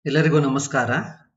ಎಲ್ಲರಿಗೂ ನಮಸ್ಕಾರ.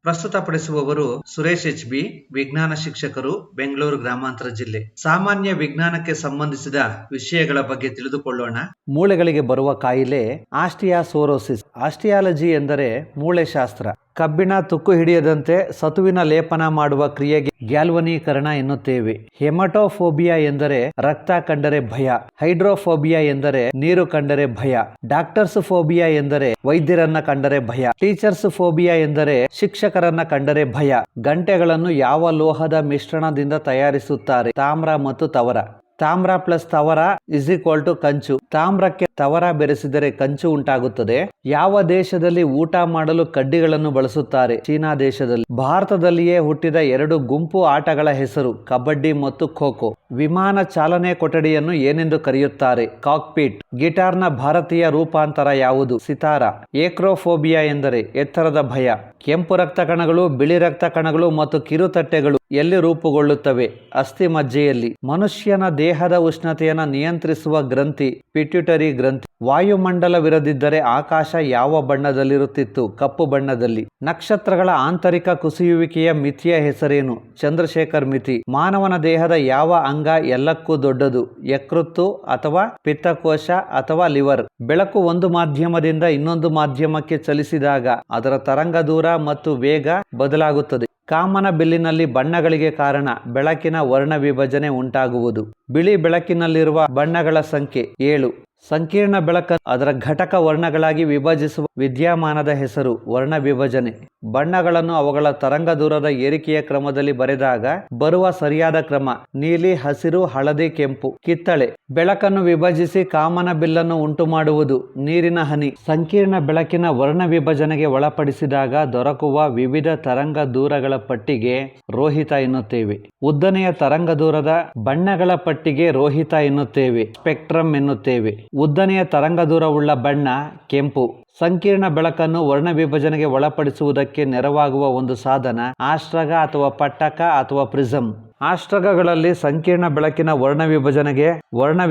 ಪ್ರಸ್ತುತಪಡಿಸುವವರು ಸುರೇಶ್ HB, ವಿಜ್ಞಾನ ಶಿಕ್ಷಕರು, ಬೆಂಗಳೂರು ಗ್ರಾಮಾಂತರ ಜಿಲ್ಲೆ. ಸಾಮಾನ್ಯ ವಿಜ್ಞಾನಕ್ಕೆ ಸಂಬಂಧಿಸಿದ ವಿಷಯಗಳ ಬಗ್ಗೆ ತಿಳಿದುಕೊಳ್ಳೋಣ. ಮೂಳೆಗಳಿಗೆ ಬರುವ ಕಾಯಿಲೆ ಆಸ್ಟಿಯಾಸೋರೋಸಿಸ್. ಆಸ್ಟಿಯಾಲಜಿ ಎಂದರೆ ಮೂಳೆ ಶಾಸ್ತ್ರ. ಕಬ್ಬಿಣ ತುಕ್ಕು ಹಿಡಿಯದಂತೆ ಸತುವಿನ ಲೇಪನ ಮಾಡುವ ಕ್ರಿಯೆಗೆ ಗ್ಯಾಲ್ವನೀಕರಣ ಎನ್ನುತ್ತೇವೆ. ಹೆಮಟೋಫೋಬಿಯಾ ಎಂದರೆ ರಕ್ತ ಕಂಡರೆ ಭಯ. ಹೈಡ್ರೋಫೋಬಿಯಾ ಎಂದರೆ ನೀರು ಕಂಡರೆ ಭಯ. ಡಾಕ್ಟರ್ಸ್ ಫೋಬಿಯಾ ಎಂದರೆ ವೈದ್ಯರನ್ನ ಕಂಡರೆ ಭಯ. ಟೀಚರ್ಸ್ ಫೋಬಿಯಾ ಎಂದರೆ ಶಿಕ್ಷಕರನ್ನ ಕಂಡರೆ ಭಯ. ಗಂಟೆಗಳನ್ನು ಯಾವ ಲೋಹದ ಮಿಶ್ರಣದಿಂದ ತಯಾರಿಸುತ್ತಾರೆ? ತಾಮ್ರ ಮತ್ತು ತವರ. ತಾಮ್ರ ಪ್ಲಸ್ ತವರ = ಕಂಚು. ತಾಮ್ರಕ್ಕೆ ತವರ ಬೆರೆಸಿದರೆ ಕಂಚು ಉಂಟಾಗುತ್ತದೆ. ಯಾವ ದೇಶದಲ್ಲಿ ಊಟ ಮಾಡಲು ಕಡ್ಡಿಗಳನ್ನು ಬಳಸುತ್ತಾರೆ? ಚೀನಾ ದೇಶದಲ್ಲಿ. ಭಾರತದಲ್ಲಿಯೇ ಹುಟ್ಟಿದ 2 ಗುಂಪು ಆಟಗಳ ಹೆಸರು ಕಬಡ್ಡಿ ಮತ್ತು ಖೋ ಖೋ. ವಿಮಾನ ಚಾಲನೆ ಕೊಠಡಿಯನ್ನು ಏನೆಂದು ಕರೆಯುತ್ತಾರೆ? ಕಾಕ್ಪಿಟ್. ಗಿಟಾರ್ನ ಭಾರತೀಯ ರೂಪಾಂತರ ಯಾವುದು? ಸಿತಾರ. ಏಕ್ರೋಫೋಬಿಯಾ ಎಂದರೆ ಎತ್ತರದ ಭಯ. ಕೆಂಪು ರಕ್ತ ಕಣಗಳು, ಬಿಳಿ ರಕ್ತ ಕಣಗಳು ಮತ್ತು ಕಿರುತಟ್ಟೆಗಳು ಎಲ್ಲಿ ರೂಪುಗೊಳ್ಳುತ್ತವೆ? ಅಸ್ಥಿ ಮಜ್ಜೆಯಲ್ಲಿ. ಮನುಷ್ಯನ ದೇಹದ ಉಷ್ಣತೆಯನ್ನು ನಿಯಂತ್ರಿಸುವ ಗ್ರಂಥಿ ಪಿಟ್ಯುಟರಿ ಗ್ರಂಥಿ. ವಾಯುಮಂಡಲವಿರದಿದ್ದರೆ ಆಕಾಶ ಯಾವ ಬಣ್ಣದಲ್ಲಿರುತ್ತಿತ್ತು? ಕಪ್ಪು ಬಣ್ಣದಲ್ಲಿ. ನಕ್ಷತ್ರಗಳ ಆಂತರಿಕ ಕುಸಿಯುವಿಕೆಯ ಮಿತಿಯ ಹೆಸರೇನು? ಚಂದ್ರಶೇಖರ್ ಮಿತಿ. ಮಾನವನ ದೇಹದ ಯಾವ ಅಂಗ ಎಲ್ಲಕ್ಕೂ ದೊಡ್ಡದು? ಯಕೃತ್ತು ಅಥವಾ ಪಿತ್ತಕೋಶ ಅಥವಾ ಲಿವರ್. ಬೆಳಕು ಒಂದು ಮಾಧ್ಯಮದಿಂದ ಇನ್ನೊಂದು ಮಾಧ್ಯಮಕ್ಕೆ ಚಲಿಸಿದಾಗ ಅದರ ತರಂಗ ದೂರ ಮತ್ತು ವೇಗ ಬದಲಾಗುತ್ತದೆ. ಕಾಮನ ಬಿಲ್ಲಿನಲ್ಲಿ ಬಣ್ಣಗಳಿಗೆ ಕಾರಣ ಬೆಳಕಿನ ವರ್ಣ ವಿಭಜನೆ ಉಂಟಾಗುವುದು. ಬಿಳಿ ಬೆಳಕಿನಲ್ಲಿರುವ ಬಣ್ಣಗಳ ಸಂಖ್ಯೆ 7. ಸಂಕೀರ್ಣ ಬೆಳಕನ್ನು ಅದರ ಘಟಕ ವರ್ಣಗಳಾಗಿ ವಿಭಜಿಸುವ ವಿದ್ಯಮಾನದ ಹೆಸರು ವರ್ಣ ವಿಭಜನೆ. ಬಣ್ಣಗಳನ್ನು ಅವುಗಳ ತರಂಗ ದೂರದ ಏರಿಕೆಯ ಕ್ರಮದಲ್ಲಿ ಬರೆದಾಗ ಬರುವ ಸರಿಯಾದ ಕ್ರಮ ನೀಲಿ, ಹಸಿರು, ಹಳದಿ, ಕೆಂಪು. ಕಿತ್ತಳೆ. ಬೆಳಕನ್ನು ವಿಭಜಿಸಿ ಕಾಮನ ಬಿಲ್ಲನ್ನು ಉಂಟು ಮಾಡುವುದು ನೀರಿನ ಹನಿ. ಸಂಕೀರ್ಣ ಬೆಳಕಿನ ವರ್ಣ ವಿಭಜನೆಗೆ ಒಳಪಡಿಸಿದಾಗ ದೊರಕುವ ವಿವಿಧ ತರಂಗ ದೂರಗಳ ಪಟ್ಟಿಗೆ ರೋಹಿತ ಎನ್ನುತ್ತೇವೆ. ಉದ್ದನೆಯ ತರಂಗ ದೂರದ ಬಣ್ಣಗಳ ಪಟ್ಟಿಗೆ ರೋಹಿತ ಎನ್ನುತ್ತೇವೆ. ಸ್ಪೆಕ್ಟ್ರಮ್ ಎನ್ನುತ್ತೇವೆ. ಉದ್ದನೆಯ ತರಂಗ ದೂರವುಳ್ಳ ಬಣ್ಣ ಕೆಂಪು. ಸಂಕೀರ್ಣ ಬೆಳಕನ್ನು ವರ್ಣ ವಿಭಜನೆಗೆ ಒಳಪಡಿಸುವುದಕ್ಕೆ ನೆರವಾಗುವ ಒಂದು ಸಾಧನ ಆಶ್ರಗ ಅಥವಾ ಪಟ್ಟಕ ಅಥವಾ ಪ್ರಿಸಮ್. ಆಶ್ರಗಗಳಲ್ಲಿ ಸಂಕೀರ್ಣ ಬೆಳಕಿನ ವರ್ಣ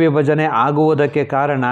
ವಿಭಜನೆ ಆಗುವುದಕ್ಕೆ ಕಾರಣ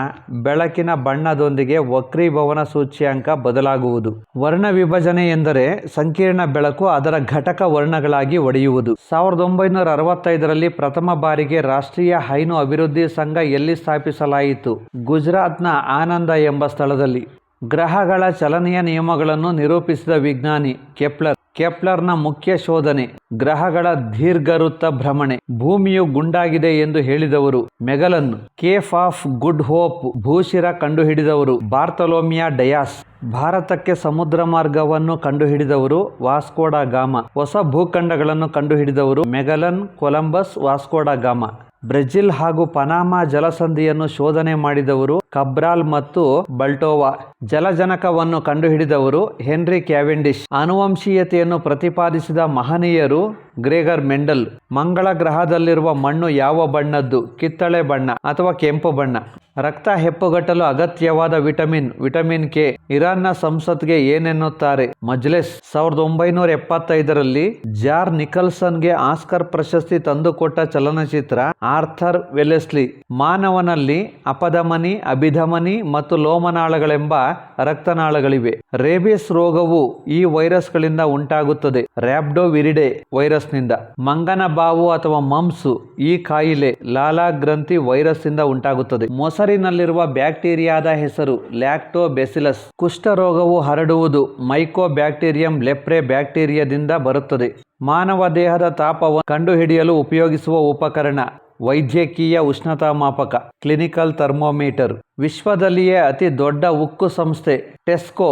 ಬೆಳಕಿನ ಬಣ್ಣದೊಂದಿಗೆ ವಕ್ರೀಭವನ ಸೂಚ್ಯಂಕ ಬದಲಾಗುವುದು. ವರ್ಣ ವಿಭಜನೆ ಎಂದರೆ ಸಂಕೀರ್ಣ ಬೆಳಕು ಅದರ ಘಟಕ ವರ್ಣಗಳಾಗಿ ಒಡೆಯುವುದು. 1965ರಲ್ಲಿ ಪ್ರಥಮ ಬಾರಿಗೆ ರಾಷ್ಟ್ರೀಯ ಹೈನು ಅಭಿವೃದ್ಧಿ ಸಂಘ ಎಲ್ಲಿ ಸ್ಥಾಪಿಸಲಾಯಿತು? ಗುಜರಾತ್ನ ಆನಂದ ಎಂಬ ಸ್ಥಳದಲ್ಲಿ. ಗ್ರಹಗಳ ಚಲನೆಯ ನಿಯಮಗಳನ್ನು ನಿರೂಪಿಸಿದ ವಿಜ್ಞಾನಿ ಕೆಪ್ಲರ್. ಕೆಪ್ಲರ್ನ ಮುಖ್ಯ ಶೋಧನೆ ಗ್ರಹಗಳ ದೀರ್ಘವೃತ್ತ ಭ್ರಮಣೆ. ಭೂಮಿಯು ಗುಂಡಾಗಿದೆ ಎಂದು ಹೇಳಿದವರು Magellan. Cape of Good Hope ಭೂಶಿರ ಕಂಡುಹಿಡಿದವರು ಬಾರ್ತಲೋಮಿಯಾ ಡಯಾಸ್. ಭಾರತಕ್ಕೆ ಸಮುದ್ರ ಮಾರ್ಗವನ್ನು ಕಂಡುಹಿಡಿದವರು ವಾಸ್ಕೋ ಡ ಗಾಮ. ಹೊಸ ಭೂಖಂಡಗಳನ್ನು ಕಂಡುಹಿಡಿದವರು Magellan, Columbus, Vasco da Gama. Brazil ಹಾಗೂ ಪನಾಮಾ ಜಲಸಂಧಿಯನ್ನು ಶೋಧನೆ ಮಾಡಿದವರು ಕಬ್ರಾಲ್ ಮತ್ತು ಬಲ್ಟೋವಾ. ಜಲಜನಕವನ್ನು ಕಂಡುಹಿಡಿದವರು ಹೆನ್ರಿ ಕ್ಯಾವೆಂಡಿಶ್. ಆನುವಂಶೀಯತೆಯನ್ನು ಪ್ರತಿಪಾದಿಸಿದ ಮಹನೀಯರು ಗ್ರೆಗರ್ ಮೆಂಡಲ್. ಮಂಗಳ ಗ್ರಹದಲ್ಲಿರುವ ಮಣ್ಣು ಯಾವ ಬಣ್ಣದ್ದು? ಕಿತ್ತಳೆ ಬಣ್ಣ ಅಥವಾ ಕೆಂಪು ಬಣ್ಣ. ರಕ್ತ ಹೆಪ್ಪುಗಟ್ಟಲು ಅಗತ್ಯವಾದ ವಿಟಮಿನ್ ಕೆ. ಇರಾನ್ನ ಸಂಸತ್ಗೆ ಏನೆನ್ನುತ್ತಾರೆ? ಮಜ್ಲೆಸ್. 1975ರಲ್ಲಿ ಜಾರ್ ನಿಕಲ್ಸನ್ಗೆ ಆಸ್ಕರ್ ಪ್ರಶಸ್ತಿ ತಂದುಕೊಟ್ಟ ಚಲನಚಿತ್ರ ಆರ್ಥರ್ ವೆಲೆಸ್ಲಿ. ಮಾನವನಲ್ಲಿ ಅಪಧಮನಿ, ಅಭಿಧಮನಿ ಮತ್ತು ಲೋಮನಾಳಗಳೆಂಬ ರಕ್ತನಾಳಗಳಿವೆ. ರೇಬಿಸ್ ರೋಗವು ಈ ವೈರಸ್ಗಳಿಂದ ಉಂಟಾಗುತ್ತದೆ. ರ್ಯಾಬ್ಡೋವಿರಿಡೆ ವೈರಸ್ನಿಂದ. ಮಂಗನ ಬಾವು ಅಥವಾ ಮಮ್ಸ್ ಈ ಕಾಯಿಲೆ ಲಾಲಾ ಗ್ರಂಥಿ ವೈರಸ್ ಇಂದ ಉಂಟಾಗುತ್ತದೆ. ಮೊಸರಿನಲ್ಲಿರುವ ಬ್ಯಾಕ್ಟೀರಿಯಾದ ಹೆಸರು ಲ್ಯಾಕ್ಟೋಬೆಸಿಲಸ್. ಕುಷ್ಠರೋಗವು ಹರಡುವುದು ಮೈಕೋಬ್ಯಾಕ್ಟೀರಿಯಂ ಲೆಪ್ರೆ ಬ್ಯಾಕ್ಟೀರಿಯಾದಿಂದ ಬರುತ್ತದೆ. ಮಾನವ ದೇಹದ ತಾಪವನ್ನು ಕಂಡುಹಿಡಿಯಲು ಉಪಯೋಗಿಸುವ ಉಪಕರಣ ವೈದ್ಯಕೀಯ ಉಷ್ಣತಾ ಮಾಪಕ ಕ್ಲಿನಿಕಲ್ ಥರ್ಮೋಮೀಟರ್. ವಿಶ್ವದಲ್ಲಿಯೇ ಅತಿ ದೊಡ್ಡ ಉಕ್ಕು ಸಂಸ್ಥೆ ಟೆಸ್ಕೋ.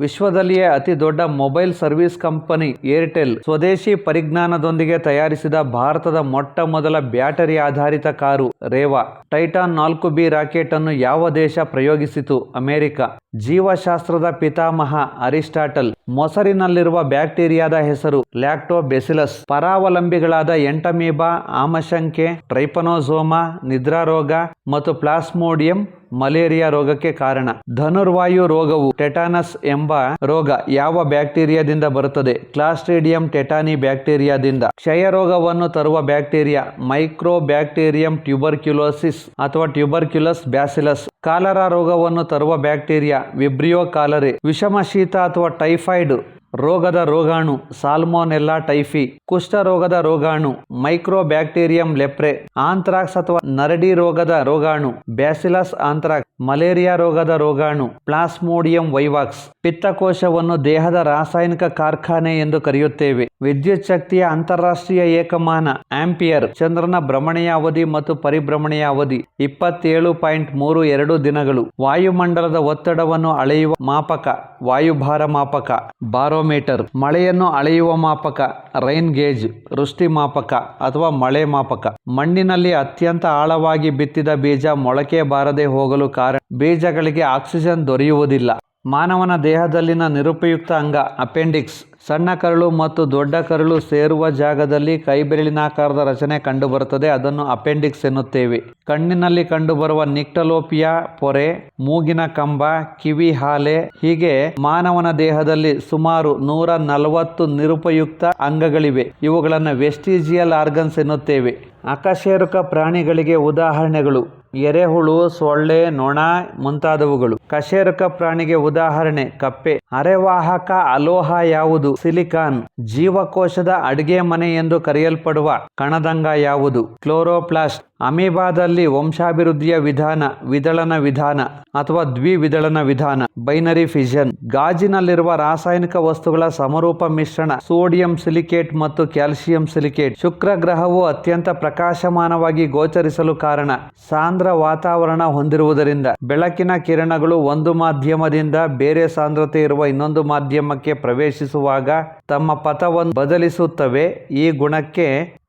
ವಿಶ್ವದಲ್ಲಿಯೇ ಅತಿ ದೊಡ್ಡ ಮೊಬೈಲ್ ಸರ್ವಿಸ್ ಕಂಪನಿ ಏರ್ಟೆಲ್. ಸ್ವದೇಶಿ ಪರಿಜ್ಞಾನದೊಂದಿಗೆ ತಯಾರಿಸಿದ ಭಾರತದ ಮೊಟ್ಟ ಮೊದಲ ಬ್ಯಾಟರಿ ಆಧಾರಿತ car Rewa. Titan 4B rocket ಅನ್ನು ಯಾವ ದೇಶ ಪ್ರಯೋಗಿಸಿತು? ಅಮೆರಿಕ. ಜೀವಶಾಸ್ತ್ರದ ಪಿತಾಮಹ ಅರಿಸ್ಟಾಟಲ್. ಮೊಸರಿನಲ್ಲಿರುವ ಬ್ಯಾಕ್ಟೀರಿಯಾದ ಹೆಸರು ಲ್ಯಾಕ್ಟೋಬೆಸಿಲಸ್. ಪರಾವಲಂಬಿಗಳಾದ ಎಂಟಮೀಬಾ, ಆಮಶಂಕೆ, ಟ್ರೈಪನೋಸೋಮಾ ನಿದ್ರಾರೋಗ ಮತ್ತು ಪ್ಲಾಸ್ಮೋಡಿಯಂ ಮಲೇರಿಯಾ ರೋಗಕ್ಕೆ ಕಾರಣ. ಧನುರ್ವಾಯು ರೋಗವು ಟೆಟಾನಸ್ ಎಂಬ ರೋಗ ಯಾವ ಬ್ಯಾಕ್ಟೀರಿಯಾದಿಂದ ಬರುತ್ತದೆ? ಕ್ಲಾಸ್ಟ್ರಿಡಿಯಂ ಟೆಟಾನಿ ಬ್ಯಾಕ್ಟೀರಿಯಾದಿಂದ. ಕ್ಷಯ ರೋಗವನ್ನು ತರುವ ಬ್ಯಾಕ್ಟೀರಿಯಾ ಮೈಕ್ರೋಬ್ಯಾಕ್ಟೀರಿಯಂ ಟ್ಯೂಬರ್ಕ್ಯುಲೋಸಿಸ್ ಅಥವಾ ಟ್ಯೂಬರ್ಕ್ಯುಲಸ್ ಬ್ಯಾಸಿಲಸ್. ಕಾಲರಾ ರೋಗವನ್ನು ತರುವ ಬ್ಯಾಕ್ಟೀರಿಯಾ ವಿಬ್ರಿಯೋ ಕಾಲರೆ. ವಿಷಮ ಶೀತ ಅಥವಾ ಟೈಫಾಯ್ಡ್ ರೋಗದ ರೋಗಾಣು ಸಾಲ್ಮೊನೆಲ್ಲಾ ಟೈಫಿ. ಕುಷ್ಠರೋಗದ ರೋಗಾಣು ಮೈಕ್ರೋಬ್ಯಾಕ್ಟೀರಿಯಂ ಲೆಪ್ರೆ. ಆಂಥ್ರಾಕ್ಸ್ ಅಥವಾ ನರಡಿ ರೋಗದ ರೋಗಾಣು ಬ್ಯಾಸಿಲಸ್ ಆಂಥ್ರಾಕ್ಸ್. ಮಲೇರಿಯಾ ರೋಗದ ರೋಗಾಣು ಪ್ಲಾಸ್ಮೋಡಿಯಂ ವೈವಾಕ್ಸ್. ಪಿತ್ತಕೋಶವನ್ನು ದೇಹದ ರಾಸಾಯನಿಕ ಕಾರ್ಖಾನೆ ಎಂದು ಕರೆಯುತ್ತೇವೆ. ವಿದ್ಯುತ್ ಶಕ್ತಿಯ ಅಂತಾರಾಷ್ಟ್ರೀಯ ಏಕಮಾನ ಆಂಪಿಯರ್. ಚಂದ್ರನ ಭ್ರಮಣೆಯ ಅವಧಿ ಮತ್ತು ಪರಿಭ್ರಮಣೆಯ ಅವಧಿ 27.32 ದಿನಗಳು. ವಾಯುಮಂಡಲದ ಒತ್ತಡವನ್ನು ಅಳೆಯುವ ಮಾಪಕ ವಾಯುಭಾರ ಮಾಪಕ ಬಾರೋಮೀಟರ್. ಮಳೆಯನ್ನು ಅಳೆಯುವ ಮಾಪಕ ರೈನ್ ಗೇಜ್. ವೃಷ್ಟಿ ಮಾಪಕ ಅಥವಾ ಮಳೆ ಮಾಪಕ. ಮಣ್ಣಿನಲ್ಲಿ ಅತ್ಯಂತ ಆಳವಾಗಿ ಬಿತ್ತಿದ ಬೀಜ ಮೊಳಕೆ ಬಾರದೆ ಹೋಗಲು ಕಾರಣ ಬೀಜಗಳಿಗೆ ಆಕ್ಸಿಜನ್ ದೊರೆಯುವುದಿಲ್ಲ. ಮಾನವನ ದೇಹದಲ್ಲಿನ ನಿರುಪಯುಕ್ತ ಅಂಗ ಅಪೆಂಡಿಕ್ಸ್. ಸಣ್ಣ ಕರಳು ಮತ್ತು ದೊಡ್ಡ ಕರಳು ಸೇರುವ ಜಾಗದಲ್ಲಿ ಕೈಬೆರಳಿನಾಕಾರದ ರಚನೆ ಕಂಡುಬರುತ್ತದೆ. ಅದನ್ನು ಅಪೆಂಡಿಕ್ಸ್ ಎನ್ನುತ್ತೇವೆ. ಕಣ್ಣಿನಲ್ಲಿ ಕಂಡುಬರುವ ನಿಕ್ಟಲೋಪಿಯಾ ಪೊರೆ, ಮೂಗಿನ ಕಂಬ, ಕಿವಿ ಹಾಲೆ ಹೀಗೆ ಮಾನವನ ದೇಹದಲ್ಲಿ ಸುಮಾರು 140 ನಿರುಪಯುಕ್ತ ಅಂಗಗಳಿವೆ. ಇವುಗಳನ್ನು ವೆಸ್ಟಿಜಿಯಲ್ ಆರ್ಗನ್ಸ್ ಎನ್ನುತ್ತೇವೆ. ಅಕಶೇರುಕ ಪ್ರಾಣಿಗಳಿಗೆ ಉದಾಹರಣೆಗಳು ಎರೆಹುಳು, ಸೊಳ್ಳೆ, ನೊಣ ಮುಂತಾದವುಗಳು. ಕಶೇರುಕ ಪ್ರಾಣಿಗೆ ಉದಾಹರಣೆ ಕಪ್ಪೆ. ಅರೆವಾಹಕ ಅಲೋಹ ಯಾವುದು? ಸಿಲಿಕಾನ್. ಜೀವಕೋಶದ ಅಡಿಗೆ ಮನೆ ಎಂದು ಕರೆಯಲ್ಪಡುವ ಕಣದಂಗ ಯಾವುದು? ಕ್ಲೋರೋಪ್ಲಾಸ್ಟ್. ಅಮೀಬಾದಲ್ಲಿ ವಂಶಾಭಿವೃದ್ಧಿಯ ವಿಧಾನ ವಿದಳನ ವಿಧಾನ ಅಥವಾ ದ್ವಿವಿದಳನ ವಿಧಾನ ಬೈನರಿ ಫಿಷನ್. ಗಾಜಿನಲ್ಲಿರುವ ರಾಸಾಯನಿಕ ವಸ್ತುಗಳ ಸಮರೂಪ ಮಿಶ್ರಣ ಸೋಡಿಯಂ ಸಿಲಿಕೇಟ್ ಮತ್ತು ಕ್ಯಾಲ್ಸಿಯಂ ಸಿಲಿಕೇಟ್. ಶುಕ್ರ ಗ್ರಹವು ಅತ್ಯಂತ ಪ್ರಕಾಶಮಾನವಾಗಿ ಗೋಚರಿಸಲು ಕಾರಣ ಸಾಂದ್ರ ವಾತಾವರಣ ಹೊಂದಿರುವುದರಿಂದ. ಬೆಳಕಿನ ಕಿರಣಗಳು ಒಂದು ಮಾಧ್ಯಮದಿಂದ ಬೇರೆ ಸಾಂದ್ರತೆ ಇರುವ ಇನ್ನೊಂದು ಮಾಧ್ಯಮಕ್ಕೆ ಪ್ರವೇಶಿಸುವಾಗ ತಮ್ಮ ಪಥವನ್ನು ಬದಲಿಸುತ್ತವೆ. ಈ ಗುಣಕ್ಕೆ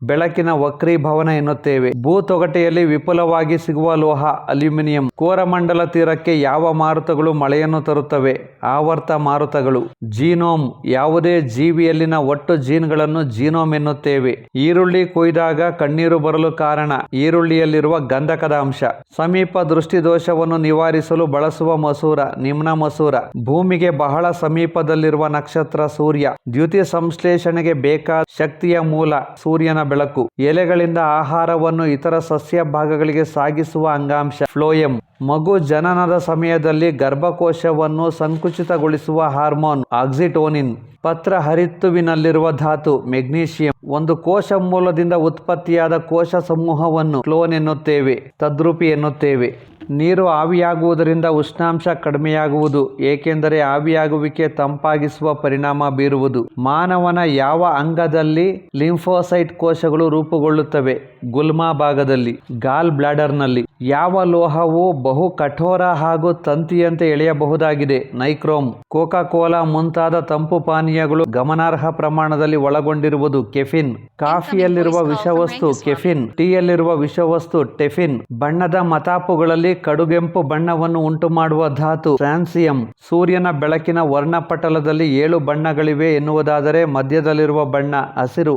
ಬೆಳಕಿನ ವಕ್ರೀಭವನ ಎನ್ನುತ್ತೇವೆ. ಭೂತೊಗಟೆಯಲ್ಲಿ ವಿಪುಲವಾಗಿ ಸಿಗುವ ಲೋಹ ಅಲ್ಯೂಮಿನಿಯಂ. ಕೋರಮಂಡಲ ತೀರಕ್ಕೆ ಯಾವ ಮಾರುತಗಳು ಮಳೆಯನ್ನು ತರುತ್ತವೆ? ಆವರ್ತ ಮಾರುತಗಳು. ಜೀನೋಮ್. ಯಾವುದೇ ಜೀವಿಯಲ್ಲಿನ ಒಟ್ಟು ಜೀನ್ಗಳನ್ನು ಜೀನೋಮ್ ಎನ್ನುತ್ತೇವೆ. ಈರುಳ್ಳಿ ಕೊಯ್ದಾಗ ಕಣ್ಣೀರು ಬರಲು ಕಾರಣ ಈರುಳ್ಳಿಯಲ್ಲಿರುವ ಗಂಧಕದ ಅಂಶ. ಸಮೀಪ ದೃಷ್ಟಿದೋಷವನ್ನು ನಿವಾರಿಸಲು ಬಳಸುವ ಮಸೂರ ನಿಮ್ನ ಮಸೂರ. ಭೂಮಿಗೆ ಬಹಳ ಸಮೀಪದಲ್ಲಿರುವ ನಕ್ಷತ್ರ ಸೂರ್ಯ. ದ್ಯುತಿ ಸಂಶ್ಲೇಷಣೆಗೆ ಬೇಕಾದ ಶಕ್ತಿಯ ಮೂಲ ಸೂರ್ಯನ ಬೆಳಕು. ಎಲೆಗಳಿಂದ ಆಹಾರವನ್ನು ಇತರ ಸಸ್ಯ ಭಾಗಗಳಿಗೆ ಸಾಗಿಸುವ ಅಂಗಾಂಶ ಫ್ಲೋಯಂ. ಮಗು ಜನನದ ಸಮಯದಲ್ಲಿ ಗರ್ಭಕೋಶವನ್ನು ಸಂಕುಚಿತಗೊಳಿಸುವ ಹಾರ್ಮೋನ್ ಆಕ್ಸಿಟೋನಿನ್. ಪತ್ರ ಹರಿತ್ತುವಿನಲ್ಲಿರುವ ಧಾತು ಮೆಗ್ನೀಷಿಯಂ. ಒಂದು ಕೋಶ ಮೂಲದಿಂದ ಉತ್ಪತ್ತಿಯಾದ ಕೋಶ ಸಮೂಹವನ್ನು ಕ್ಲೋನ್ ಎನ್ನುತ್ತೇವೆ, ತದ್ರೂಪಿ ಎನ್ನುತ್ತೇವೆ. ನೀರು ಆವಿಯಾಗುವುದರಿಂದ ಉಷ್ಣಾಂಶ ಕಡಿಮೆಯಾಗುವುದು, ಏಕೆಂದರೆ ಆವಿಯಾಗುವಿಕೆ ತಂಪಾಗಿಸುವ ಪರಿಣಾಮ ಬೀರುವುದು. ಮಾನವನ ಯಾವ ಅಂಗದಲ್ಲಿ ಲಿಂಫೋಸೈಟ್ ಕೋಶಗಳು ರೂಪುಗೊಳ್ಳುತ್ತವೆ? ಗುಲ್ಮಾ ಭಾಗದಲ್ಲಿ, ಗಾಲ್ ಬ್ಲಾಡರ್ನಲ್ಲಿ. ಯಾವ ಲೋಹವು ಬಹು ಕಠೋರ ಹಾಗೂ ತಂತಿಯಂತೆ ಎಳೆಯಬಹುದಾಗಿದೆ? ನೈಕ್ರೋಮ್. ಕೋಕಾ ಕೋಲಾ ಮುಂತಾದ ತಂಪು ಪಾನೀಯಗಳು ಗಮನಾರ್ಹ ಪ್ರಮಾಣದಲ್ಲಿ ಒಳಗೊಂಡಿರುವುದು ಕೆಫಿನ್. ಕಾಫಿಯಲ್ಲಿರುವ ವಿಷವಸ್ತು ಕೆಫಿನ್. ಟೀಯಲ್ಲಿರುವ ವಿಷವಸ್ತು ಟೆಫಿನ್. ಬಣ್ಣದ ಮತಾಪುಗಳಲ್ಲಿ ಕಡುಗೆಂಪು ಬಣ್ಣವನ್ನು ಉಂಟು ಮಾಡುವ ಧಾತು ಫ್ರಾನ್ಸಿಯಂ. ಸೂರ್ಯನ ಬೆಳಕಿನ ವರ್ಣಪಟಲದಲ್ಲಿ 7 ಬಣ್ಣಗಳಿವೆ ಎನ್ನುವುದಾದರೆ ಮಧ್ಯದಲ್ಲಿರುವ ಬಣ್ಣ ಹಸಿರು.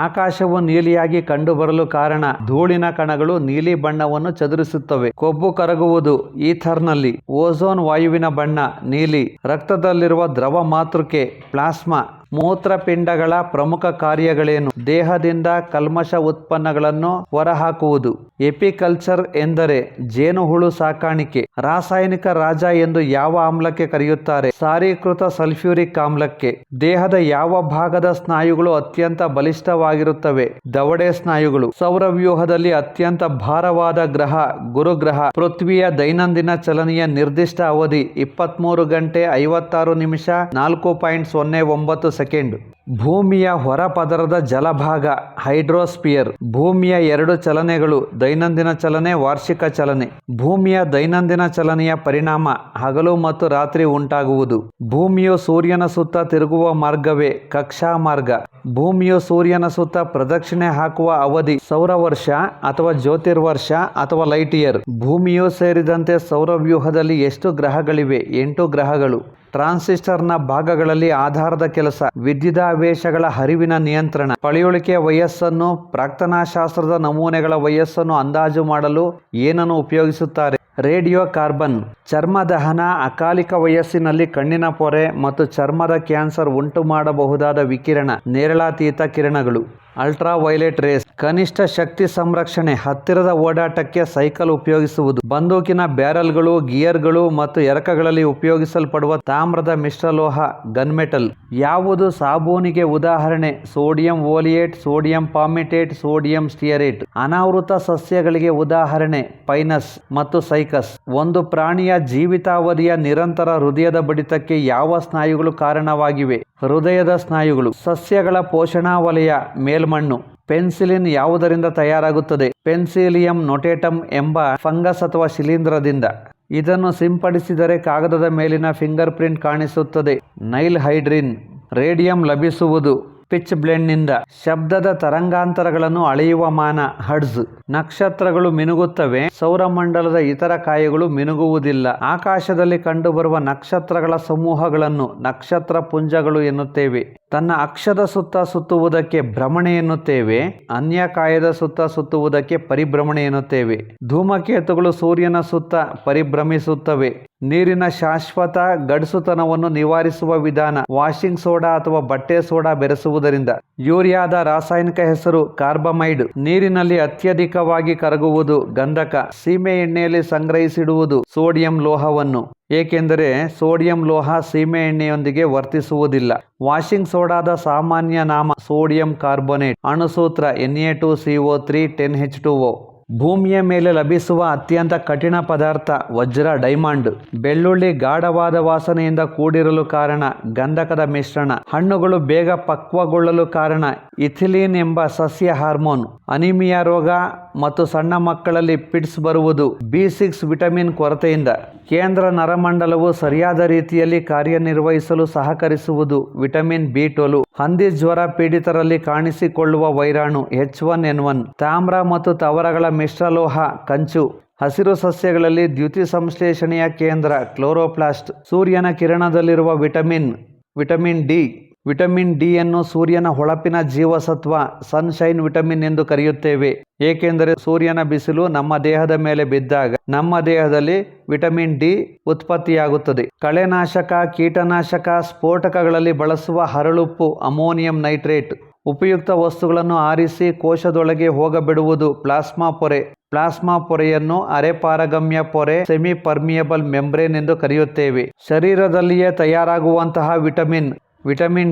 ಆಕಾಶವು ನೀಲಿಯಾಗಿ ಕಂಡುಬರಲು ಕಾರಣ ಧೂಳಿನ ಕಣಗಳು ನೀಲಿ ಬಣ್ಣವನ್ನು ಚದುರಿಸುತ್ತವೆ. ಕೊಬ್ಬು ಕರಗುವುದು ಈಥರ್ನಲ್ಲಿ. ಓಝೋನ್ ವಾಯುವಿನ ಬಣ್ಣ ನೀಲಿ. ರಕ್ತದಲ್ಲಿರುವ ದ್ರವ ಮಾತೃಕೆ ಪ್ಲಾಸ್ಮಾ. ಮೂತ್ರಪಿಂಡಗಳ ಪ್ರಮುಖ ಕಾರ್ಯಗಳೇನು? ದೇಹದಿಂದ ಕಲ್ಮಶ ಉತ್ಪನ್ನಗಳನ್ನು ಹೊರಹಾಕುವುದು. ಎಪಿಕಲ್ಚರ್ ಎಂದರೆ ಜೇನುಹುಳು ಸಾಕಾಣಿಕೆ. ರಾಸಾಯನಿಕ ರಾಜ ಎಂದು ಯಾವ ಆಮ್ಲಕ್ಕೆ ಕರೆಯುತ್ತಾರೆ? ಸಾರೀಕೃತ ಸಲ್ಫ್ಯೂರಿಕ್ ಆಮ್ಲಕ್ಕೆ. ದೇಹದ ಯಾವ ಭಾಗದ ಸ್ನಾಯುಗಳು ಅತ್ಯಂತ ಬಲಿಷ್ಠವಾಗಿರುತ್ತವೆ? ದವಡೆ ಸ್ನಾಯುಗಳು. ಸೌರವ್ಯೂಹದಲ್ಲಿ ಅತ್ಯಂತ ಭಾರವಾದ ಗ್ರಹ ಗುರುಗ್ರಹ. ಪೃಥ್ವಿಯ ದೈನಂದಿನ ಚಲನೆಯ ನಿರ್ದಿಷ್ಟ ಅವಧಿ 23 ಗಂಟೆ 56 ನಿಮಿಷ 4.09 ಸೆಕೆಂಡ್. ಭೂಮಿಯ ಹೊರಪದರದ ಜಲಭಾಗ ಹೈಡ್ರೋಸ್ಪಿಯರ್. ಭೂಮಿಯ 2 ಚಲನೆಗಳು ದೈನಂದಿನ ಚಲನೆ, ವಾರ್ಷಿಕ ಚಲನೆ. ಭೂಮಿಯ ದೈನಂದಿನ ಚಲನೆಯ ಪರಿಣಾಮ ಹಗಲು ಮತ್ತು ರಾತ್ರಿ ಉಂಟಾಗುವುದು. ಭೂಮಿಯು ಸೂರ್ಯನ ಸುತ್ತ ತಿರುಗುವ ಮಾರ್ಗವೇ ಕಕ್ಷಾ ಮಾರ್ಗ. ಭೂಮಿಯು ಸೂರ್ಯನ ಸುತ್ತ ಪ್ರದಕ್ಷಿಣೆ ಹಾಕುವ ಅವಧಿ ಸೌರವರ್ಷ ಅಥವಾ ಜ್ಯೋತಿರ್ವರ್ಷ ಅಥವಾ ಲೈಟ್ ಇಯರ್. ಭೂಮಿಯು ಸೇರಿದಂತೆ ಸೌರವ್ಯೂಹದಲ್ಲಿ ಎಷ್ಟು ಗ್ರಹಗಳಿವೆ? 8 ಗ್ರಹಗಳು. ಟ್ರಾನ್ಸಿಸ್ಟರ್ನ ಭಾಗಗಳಲ್ಲಿ ಆಧಾರದ ಕೆಲಸ, ವಿದ್ಯುದಾವೇಶಗಳ ಹರಿವಿನ ನಿಯಂತ್ರಣ. ಪಳೆಯುಳಿಕೆಯ ವಯಸ್ಸನ್ನು, ಪ್ರಾಕ್ತನಾಶಾಸ್ತ್ರದ ನಮೂನೆಗಳ ವಯಸ್ಸನ್ನು ಅಂದಾಜು ಮಾಡಲು ಏನನ್ನು ಉಪಯೋಗಿಸುತ್ತಾರೆ? Radio carbon. ಚರ್ಮ ದಹನ, ಅಕಾಲಿಕ ವಯಸ್ಸಿನಲ್ಲಿ ಕಣ್ಣಿನ ಪೊರೆ ಮತ್ತು ಚರ್ಮದ ಕ್ಯಾನ್ಸರ್ ಉಂಟು ಮಾಡಬಹುದಾದ ವಿಕಿರಣ ನೇರಳಾತೀತ ಕಿರಣಗಳು. ಅಲ್ಟ್ರಾ ವೈಲೆಟ್ ರೇಸ್, ಕನಿಷ್ಠ ಶಕ್ತಿ ಸಂರಕ್ಷಣೆ, ಹತ್ತಿರದ ಓಡಾಟಕ್ಕೆ ಸೈಕಲ್ ಉಪಯೋಗಿಸುವುದು, ಬಂದೂಕಿನ ಬ್ಯಾರಲ್ಗಳು, ಗಿಯರ್ಗಳು ಮತ್ತು ಎರಕಗಳಲ್ಲಿ ಉಪಯೋಗಿಸಲ್ಪಡುವ ತಾಮ್ರದ ಮಿಶ್ರಲೋಹ ಗನ್ಮೆಟಲ್. ಯಾವುದು ಸಾಬೂನಿಗೆ ಉದಾಹರಣೆ? Sodium oleate, sodium palmitate, sodium stearate. ಅನಾವೃತ ಸಸ್ಯಗಳಿಗೆ ಉದಾಹರಣೆ ಪೈನಸ್ ಮತ್ತು ಸೈಕಸ್. ಒಂದು ಪ್ರಾಣಿಯ ಜೀವಿತಾವಧಿಯ ನಿರಂತರ ಹೃದಯದ ಬಡಿತಕ್ಕೆ ಯಾವ ಸ್ನಾಯುಗಳು ಕಾರಣವಾಗಿವೆ? ಹೃದಯದ ಸ್ನಾಯುಗಳು. ಸಸ್ಯಗಳ ಪೋಷಣಾ ವಲಯ ಮೇಲ್ಮಣ್ಣು. ಪೆನ್ಸಿಲಿನ್ ಯಾವುದರಿಂದ ತಯಾರಾಗುತ್ತದೆ? ಪೆನ್ಸಿಲಿಯಂ ನೊಟೇಟಮ್ ಎಂಬ ಫಂಗಸ್ ಅಥವಾ ಶಿಲೀಂಧ್ರದಿಂದ. ಇದನ್ನು ಸಿಂಪಡಿಸಿದರೆ ಕಾಗದದ ಮೇಲಿನ ಫಿಂಗರ್ ಪ್ರಿಂಟ್ ಕಾಣಿಸುತ್ತದೆ. Ninhydrin. ರೇಡಿಯಂ ಲಭಿಸುವುದು ಪಿಚ್ ಬ್ಲೆಂಡ್ನಿಂದ. ಶಬ್ದದ ತರಂಗಾಂತರಗಳನ್ನು ಅಳೆಯುವ ಮಾನ ಹರ್ಟ್ಜ್. ನಕ್ಷತ್ರಗಳು ಮಿನುಗುತ್ತವೆ, ಸೌರಮಂಡಲದ ಇತರ ಕಾಯಗಳು ಮಿನುಗುವುದಿಲ್ಲ. ಆಕಾಶದಲ್ಲಿ ಕಂಡುಬರುವ ನಕ್ಷತ್ರಗಳ ಸಮೂಹಗಳನ್ನು ನಕ್ಷತ್ರ ಪುಂಜಗಳು ಎನ್ನುತ್ತೇವೆ. ತನ್ನ ಅಕ್ಷದ ಸುತ್ತ ಸುತ್ತುವುದಕ್ಕೆ ಭ್ರಮಣೆ ಎನ್ನುತ್ತೇವೆ. ಅನ್ಯ ಕಾಯದ ಸುತ್ತ ಸುತ್ತುವುದಕ್ಕೆ ಪರಿಭ್ರಮಣೆ ಎನ್ನುತ್ತೇವೆ. ಧೂಮಕೇತುಗಳು ಸೂರ್ಯನ ಸುತ್ತ ಪರಿಭ್ರಮಿಸುತ್ತವೆ. ನೀರಿನ ಶಾಶ್ವತ ಗಡಸುತನವನ್ನು ನಿವಾರಿಸುವ ವಿಧಾನ ವಾಷಿಂಗ್ ಸೋಡಾ ಅಥವಾ ಬಟ್ಟೆ ಸೋಡಾ ಬೆರೆಸುವುದರಿಂದ. ಯೂರಿಯಾದ ರಾಸಾಯನಿಕ ಹೆಸರು ಕಾರ್ಬಮೈಡ್. ನೀರಿನಲ್ಲಿ ಅತ್ಯಧಿಕವಾಗಿ ಕರಗುವುದು ಗಂಧಕ. ಸೀಮೆ ಎಣ್ಣೆಯಲ್ಲಿ ಸಂಗ್ರಹಿಸಿಡುವುದು ಸೋಡಿಯಂ ಲೋಹವನ್ನು, ಏಕೆಂದರೆ ಸೋಡಿಯಂ ಲೋಹ ಸೀಮೆ ಎಣ್ಣೆಯೊಂದಿಗೆ ವರ್ತಿಸುವುದಿಲ್ಲ. ವಾಷಿಂಗ್ ಸೋಡಾದ ಸಾಮಾನ್ಯ ನಾಮ ಸೋಡಿಯಂ ಕಾರ್ಬೋನೇಟ್. ಅಣುಸೂತ್ರ Na2CO3 10H2O. ಭೂಮಿಯ ಮೇಲೆ ಲಭಿಸುವ ಅತ್ಯಂತ ಕಠಿಣ ಪದಾರ್ಥ ವಜ್ರ ಡೈಮಂಡ್. ಬೆಳ್ಳುಳ್ಳಿ ಗಾಢವಾದ ವಾಸನೆಯಿಂದ ಕೂಡಿರಲು ಕಾರಣ ಗಂಧಕದ ಮಿಶ್ರಣ. ಹಣ್ಣುಗಳು ಬೇಗ ಪಕ್ವಗೊಳ್ಳಲು ಕಾರಣ ಇಥಿಲೀನ್ ಎಂಬ ಸಸ್ಯ ಹಾರ್ಮೋನ್. ಅನಿಮಿಯಾ ರೋಗ ಮತ್ತು ಸಣ್ಣ ಮಕ್ಕಳಲ್ಲಿ ಪಿಟ್ಸ್ ಬರುವುದು B6 ವಿಟಮಿನ್ ಕೊರತೆಯಿಂದ. ಕೇಂದ್ರ ನರಮಂಡಲವು ಸರಿಯಾದ ರೀತಿಯಲ್ಲಿ ಕಾರ್ಯನಿರ್ವಹಿಸಲು ಸಹಕರಿಸುವುದು ವಿಟಮಿನ್ B12. ಹಂದಿ ಜ್ವರ ಪೀಡಿತರಲ್ಲಿ ಕಾಣಿಸಿಕೊಳ್ಳುವ ವೈರಾಣು H1N1. ತಾಮ್ರ ಮತ್ತು ತವರಗಳ ಮಿಶ್ರಲೋಹ ಕಂಚು. ಹಸಿರು ಸಸ್ಯಗಳಲ್ಲಿ ದ್ಯುತಿ ಸಂಶ್ಲೇಷಣೆಯ ಕೇಂದ್ರ ಕ್ಲೋರೋಪ್ಲಾಸ್ಟ್. ಸೂರ್ಯನ ಕಿರಣದಲ್ಲಿರುವ ವಿಟಮಿನ್ ಡಿ. ವಿಟಮಿನ್ ಡಿ ಯನ್ನು ಸೂರ್ಯನ ಹೊಳಪಿನ ಜೀವಸತ್ವ ಸನ್ಶೈನ್ ವಿಟಮಿನ್ ಎಂದು ಕರೆಯುತ್ತೇವೆ, ಏಕೆಂದರೆ ಸೂರ್ಯನ ಬಿಸಿಲು ನಮ್ಮ ದೇಹದ ಮೇಲೆ ಬಿದ್ದಾಗ ನಮ್ಮ ದೇಹದಲ್ಲಿ ವಿಟಮಿನ್ ಡಿ ಉತ್ಪತ್ತಿಯಾಗುತ್ತದೆ. ಕಳೆನಾಶಕ, ಕೀಟನಾಶಕ, ಸ್ಫೋಟಕಗಳಲ್ಲಿ ಬಳಸುವ ಹರಳುಪ್ಪು ಅಮೋನಿಯಂ ನೈಟ್ರೇಟ್. ಉಪಯುಕ್ತ ವಸ್ತುಗಳನ್ನು ಆರಿಸಿ ಕೋಶದೊಳಗೆ ಹೋಗಬಿಡುವುದು ಪ್ಲಾಸ್ಮಾ ಪೊರೆ. ಪ್ಲಾಸ್ಮಾ ಪೊರೆಯನ್ನು ಅರೆಪಾರಗಮ್ಯ ಪೊರೆ ಸೆಮಿ ಪರ್ಮಿಯಬಲ್ ಮೆಂಬ್ರೇನ್ ಎಂದು ಕರೆಯುತ್ತೇವೆ. ಶರೀರದಲ್ಲಿಯೇ ತಯಾರಾಗುವಂತಹ ವಿಟಮಿನ್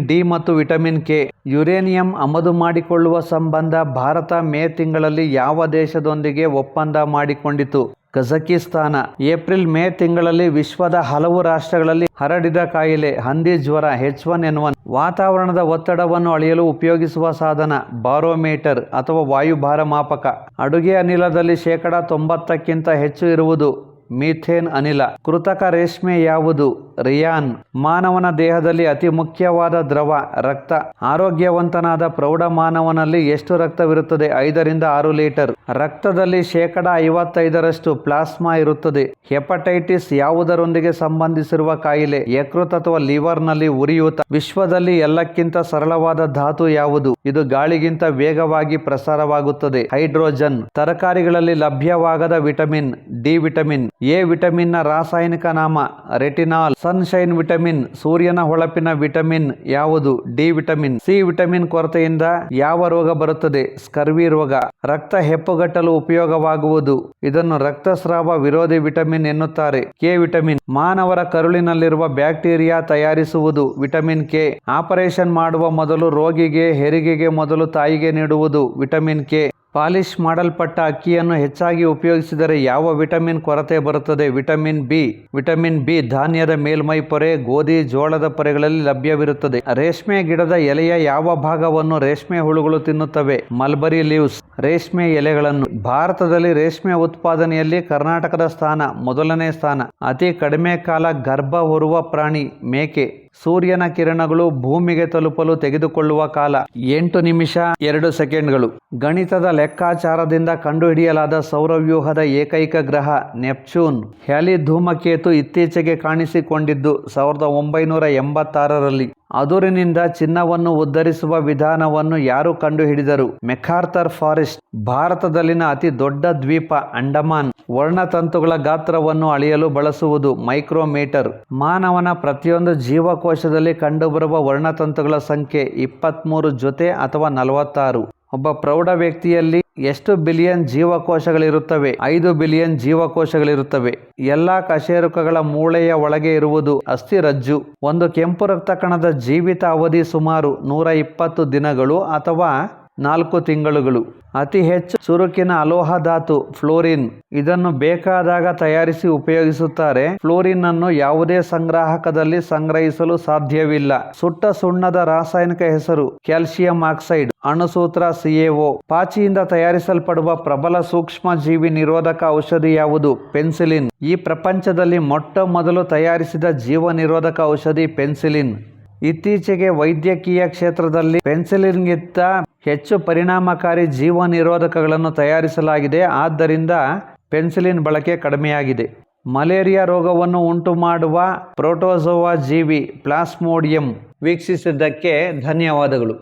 ಡಿ ಮತ್ತು ವಿಟಮಿನ್ ಕೆ. ಯುರೇನಿಯಂ ಆಮದು ಮಾಡಿಕೊಳ್ಳುವ ಸಂಬಂಧ ಭಾರತ ಮೇ ತಿಂಗಳಲ್ಲಿ ಯಾವ ದೇಶದೊಂದಿಗೆ ಒಪ್ಪಂದ ಮಾಡಿಕೊಂಡಿತು? ಕಜಕಿಸ್ತಾನ. ಏಪ್ರಿಲ್-ಮೇ ತಿಂಗಳಲ್ಲಿ ವಿಶ್ವದ ಹಲವು ರಾಷ್ಟ್ರಗಳಲ್ಲಿ ಹರಡಿದ ಕಾಯಿಲೆ ಹಂದಿ ಜ್ವರ H1N1. ವಾತಾವರಣದ ಒತ್ತಡವನ್ನು ಅಳೆಯಲು ಉಪಯೋಗಿಸುವ ಸಾಧನ ಬಾರೋಮೀಟರ್ ಅಥವಾ ವಾಯುಭಾರ ಮಾಪಕ. ಅಡುಗೆ ಅನಿಲದಲ್ಲಿ 90%ಕ್ಕಿಂತ ಹೆಚ್ಚು ಇರುವುದು ಮೀಥೇನ್ ಅನಿಲ. ಕೃತಕ ರೇಷ್ಮೆ ಯಾವುದು? ರಿಯಾನ್. ಮಾನವನ ದೇಹದಲ್ಲಿ ಅತಿ ಮುಖ್ಯವಾದ ದ್ರವ ರಕ್ತ. ಆರೋಗ್ಯವಂತನಾದ ಪ್ರೌಢ ಮಾನವನಲ್ಲಿ ಎಷ್ಟು ರಕ್ತವಿರುತ್ತದೆ? 5 ರಿಂದ 6 ಲೀಟರ್. ರಕ್ತದಲ್ಲಿ 55% ಪ್ಲಾಸ್ಮಾ ಇರುತ್ತದೆ. ಹೆಪಟೈಟಿಸ್ ಯಾವುದರೊಂದಿಗೆ ಸಂಬಂಧಿಸಿರುವ ಕಾಯಿಲೆ? ಯಕೃತ್ ಅಥವಾ ಲಿವರ್ನಲ್ಲಿ ಉರಿಯೂತ. ವಿಶ್ವದಲ್ಲಿ ಎಲ್ಲಕ್ಕಿಂತ ಸರಳವಾದ ಧಾತು ಯಾವುದು? ಇದು ಗಾಳಿಗಿಂತ ವೇಗವಾಗಿ ಪ್ರಸಾರವಾಗುತ್ತದೆ. ಹೈಡ್ರೋಜನ್. ತರಕಾರಿಗಳಲ್ಲಿ ಲಭ್ಯವಾಗದ vitamin D vitamin. A vitamin ನ ರಾಸಾಯನಿಕ ನಾಮ ರೆಟಿನಾಲ್. Sunshine vitamin. ಸೂರ್ಯನ ಹೊಳಪಿನ ವಿಟಮಿನ್ ಯಾವುದು? D vitamin. ಸಿ ವಿಟಮಿನ್ ಕೊರತೆಯಿಂದ ಯಾವ ರೋಗ ಬರುತ್ತದೆ? ಸ್ಕರ್ವಿ ರೋಗ. ರಕ್ತ ಹೆಪ್ಪುಗಟ್ಟಲು ಉಪಯೋಗವಾಗುವುದು. ಇದನ್ನು ರಕ್ತಸ್ರಾವ ವಿರೋಧಿ ವಿಟಮಿನ್ ಎನ್ನುತ್ತಾರೆ. K vitamin. ಮಾನವರ ಕರುಳಿನಲ್ಲಿರುವ ಬ್ಯಾಕ್ಟೀರಿಯಾ ತಯಾರಿಸುವುದು ವಿಟಮಿನ್ ಕೆ. ಆಪರೇಷನ್ ಮಾಡುವ ಮೊದಲು ರೋಗಿಗೆ ಹೆರಿಗೆಗೆ ಮೊದಲು ತಾಯಿಗೆ ನೀಡುವುದು ವಿಟಮಿನ್ ಕೆ. ಪಾಲಿಶ್ ಮಾಡಲ್ಪಟ್ಟ ಅಕ್ಕಿಯನ್ನು ಹೆಚ್ಚಾಗಿ ಉಪಯೋಗಿಸಿದರೆ ಯಾವ ವಿಟಮಿನ್ ಕೊರತೆ ಬರುತ್ತದೆ? Vitamin B. ವಿಟಮಿನ್ ಬಿ ಧಾನ್ಯದ ಮೇಲ್ಮೈ ಪೊರೆ, ಗೋಧಿ, ಜೋಳದ ಪೊರೆಗಳಲ್ಲಿ ಲಭ್ಯವಿರುತ್ತದೆ. ರೇಷ್ಮೆ ಗಿಡದ ಎಲೆಯ ಯಾವ ಭಾಗವನ್ನು ರೇಷ್ಮೆ ಹುಳುಗಳು ತಿನ್ನುತ್ತವೆ? Mulberry leaves. ರೇಷ್ಮೆ ಎಲೆಗಳನ್ನು. ಭಾರತದಲ್ಲಿ ರೇಷ್ಮೆ ಉತ್ಪಾದನೆಯಲ್ಲಿ ಕರ್ನಾಟಕದ ಸ್ಥಾನ ಮೊದಲನೇ ಸ್ಥಾನ. ಅತಿ ಕಡಿಮೆ ಕಾಲ ಗರ್ಭ ಹೊರುವ ಪ್ರಾಣಿ ಮೇಕೆ. ಸೂರ್ಯನ ಕಿರಣಗಳು ಭೂಮಿಗೆ ತಲುಪಲು ತೆಗೆದುಕೊಳ್ಳುವ ಕಾಲ 8 ನಿಮಿಷ 2 ಸೆಕೆಂಡ್ಗಳು. ಗಣಿತದ ಲೆಕ್ಕಾಚಾರದಿಂದ ಕಂಡುಹಿಡಿಯಲಾದ ಸೌರವ್ಯೂಹದ ಏಕೈಕ ಗ್ರಹ ನೆಪ್ಚೂನ್. ಹ್ಯಾಲಿ ಧೂಮಕೇತು ಇತ್ತೀಚೆಗೆ ಕಾಣಿಸಿಕೊಂಡಿದ್ದು 1986ರಲ್ಲಿ. ಅದುರಿನಿಂದ ಚಿನ್ನವನ್ನು ಉದ್ಧರಿಸುವ ವಿಧಾನವನ್ನು ಯಾರು ಕಂಡುಹಿಡಿದರು? MacArthur forest. ಭಾರತದಲ್ಲಿನ ಅತಿ ದೊಡ್ಡ ದ್ವೀಪ ಅಂಡಮಾನ್. ವರ್ಣತಂತುಗಳ ಗಾತ್ರವನ್ನು ಅಳೆಯಲು ಬಳಸುವುದು ಮೈಕ್ರೋಮೀಟರ್. ಮಾನವನ ಪ್ರತಿಯೊಂದು ಜೀವಕೋಶದಲ್ಲಿ ಕಂಡುಬರುವ ವರ್ಣತಂತುಗಳ ಸಂಖ್ಯೆ 23 ಜೊತೆ ಅಥವಾ 46. ಒಬ್ಬ ಪ್ರೌಢ ವ್ಯಕ್ತಿಯಲ್ಲಿ ಎಷ್ಟು ಬಿಲಿಯನ್ ಜೀವಕೋಶಗಳಿರುತ್ತವೆ? 5 ಬಿಲಿಯನ್ ಜೀವಕೋಶಗಳಿರುತ್ತವೆ. ಎಲ್ಲಾ ಕಶೇರುಕಗಳ ಮೂಳೆಯ ಒಳಗೆ ಇರುವುದು ಅಸ್ಥಿರಜ್ಜು. ಒಂದು ಕೆಂಪು ರಕ್ತ ಕಣದ ಜೀವಿತ ಅವಧಿ ಸುಮಾರು 120 ದಿನಗಳು ಅಥವಾ 4 ತಿಂಗಳುಗಳು. ಅತಿ ಹೆಚ್ಚು ಚುರುಕಿನ ಅಲೋಹ ಧಾತು ಫ್ಲೋರಿನ್. ಇದನ್ನು ಬೇಕಾದಾಗ ತಯಾರಿಸಿ ಉಪಯೋಗಿಸುತ್ತಾರೆ. ಫ್ಲೋರಿನ್ ಅನ್ನು ಯಾವುದೇ ಸಂಗ್ರಾಹಕದಲ್ಲಿ ಸಂಗ್ರಹಿಸಲು ಸಾಧ್ಯವಿಲ್ಲ. ಸುಟ್ಟ ಸುಣ್ಣದ ರಾಸಾಯನಿಕ ಹೆಸರು ಕ್ಯಾಲ್ಸಿಯಂ ಆಕ್ಸೈಡ್. ಅಣುಸೂತ್ರ CaO. ಪಾಚಿಯಿಂದ ತಯಾರಿಸಲ್ಪಡುವ ಪ್ರಬಲ ಸೂಕ್ಷ್ಮ ಜೀವಿ ನಿರೋಧಕ ಔಷಧಿ ಯಾವುದು? ಪೆನ್ಸಿಲಿನ್. ಈ ಪ್ರಪಂಚದಲ್ಲಿ ಮೊಟ್ಟ ಮೊದಲು ತಯಾರಿಸಿದ ಜೀವ ನಿರೋಧಕ ಔಷಧಿ ಪೆನ್ಸಿಲಿನ್. ಇತ್ತೀಚೆಗೆ ವೈದ್ಯಕೀಯ ಕ್ಷೇತ್ರದಲ್ಲಿ ಪೆನ್ಸಿಲಿನ್ಗಿಂತ ಹೆಚ್ಚು ಪರಿಣಾಮಕಾರಿ ಜೀವ ನಿರೋಧಕಗಳನ್ನು ತಯಾರಿಸಲಾಗಿದೆ. ಆದ್ದರಿಂದ ಪೆನ್ಸಿಲಿನ್ ಬಳಕೆ ಕಡಿಮೆಯಾಗಿದೆ. ಮಲೇರಿಯಾ ರೋಗವನ್ನು ಉಂಟು ಮಾಡುವ ಪ್ರೋಟೋಜೋವಾ ಜೀವಿ ಪ್ಲಾಸ್ಮೋಡಿಯಂ. ವೀಕ್ಷಿಸಿದ್ದಕ್ಕೆ ಧನ್ಯವಾದಗಳು.